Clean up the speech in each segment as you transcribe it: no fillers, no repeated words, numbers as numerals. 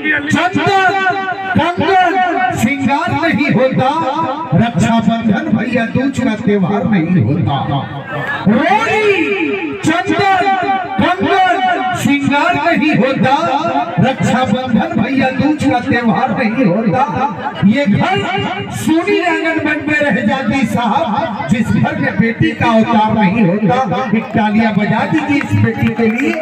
चंदन कंगन श्रृंगार नहीं होता, रक्षाबंधन भैया दूज का त्योहार नहीं होता। रोली चंदन कंगन श्रृंगार नहीं होता, रक्षाबंधन भैया दूज का त्योहार नहीं होता। ये घर सोनी आंगन में रह जाती साहब, जिस घर में बेटी का अवतार नहीं होता। एक तालियां बजा दीजिए इस बेटी के लिए,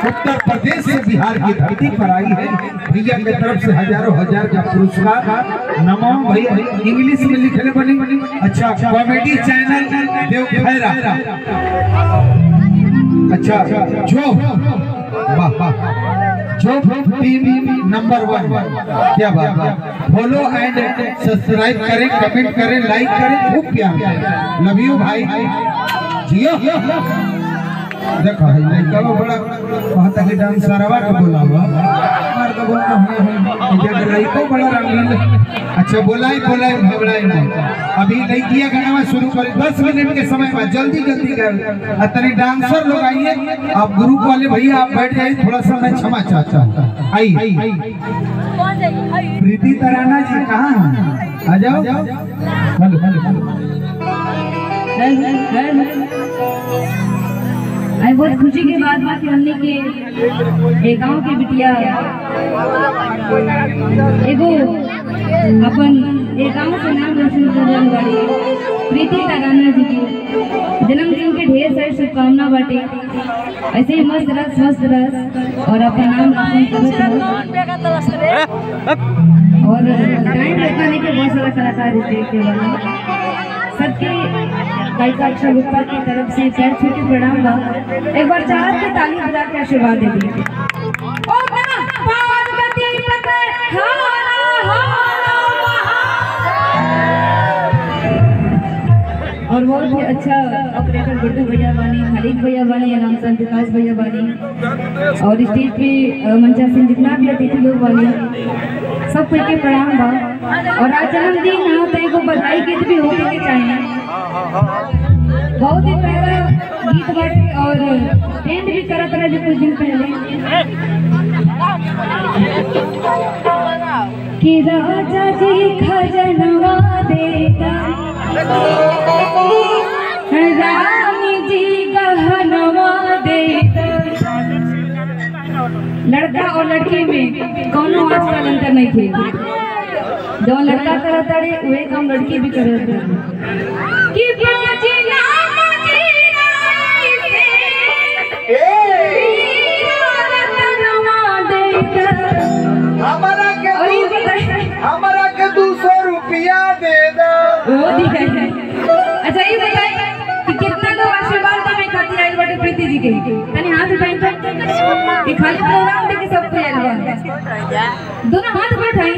उत्तर प्रदेश से बिहार की धरती पर आई है। भैया की तरफ से हजारों हजार का पुरस्कार। नमो भैया, इंग्लिश में लिखने बनी। अच्छा, कॉमेडी चैनल देव खैरा। अच्छा, जो टीम नंबर 1, क्या बात है। फॉलो एंड सब्सक्राइब करें, कमेंट करें, लाइक करें, खूब प्यार करें। लव यू भाई जियो। देखो है लड़का बड़ा कहता कि डांसरवा के बोलावा, मार तो बोलना है जगह लड़को बड़ा रंगीन। अच्छा, बोलाई घबराई नहीं। अभी लड़कियां गाना शुरू करें, 10 मिनट के समय में जल्दी कर। अतने डांसर लोग आइए, आप ग्रुप वाले भैया आप बैठ जाइए, थोड़ा सा मैं क्षमा चाहता हूँ। आइए प्रीति तराना जी कहाँ हैं, आ जाओ। आई बहुत खुशी की बात बात हमने के एक गाँव की बिटिया एगो अपन एक गाँव से नाम रोशन करने वाली प्रीति तराना जी की जन्मदिन के ढेर सारी शुभकामना बाटे। ऐसे ही मस्त रस और अपना नाम रोशन और गायन दिखाने के बहुत सारा कलाकार सबके गायिका अक्षर गुप्ता की तरफ से पैर छू के प्रणाम बा। एक बार चार के ताली बजा के आशीर्वाद दे दी। और बहुत ही अच्छा ऑपरेटर गुड्डू भैया बानी, खलीद भैया बानी, नाम सन विकास भैया बानी, और स्टेज पे मंचा सिंह जितना भी अतिथि लोग बानी, सब कोई के प्रणाम बा। और आज जन्मदिन है तो एगो बधाई गीत भी होके के चाहिए। बहुत ही प्यारा गीत बाटे और ट्रेंड भी करत रहे कुछ दिन पहले कि राजा जी खजनवा देता, रानी जी गहनवा देता। लड़का और लड़की में कौनो आजकल अंतर नहीं थे। जो लड़का करता रे वही काम लड़की भी करता कि हमारा के 200 रुपया दे दो। अच्छा, ये बताइए कि कितना लोग आशीर्वाद में खातिर आइल बाटे प्रीति जी के, तनी हाथ उठाई कि खाली प्रोग्राम देखे सब कोई आइल बा। दोनों हाथ उठाई।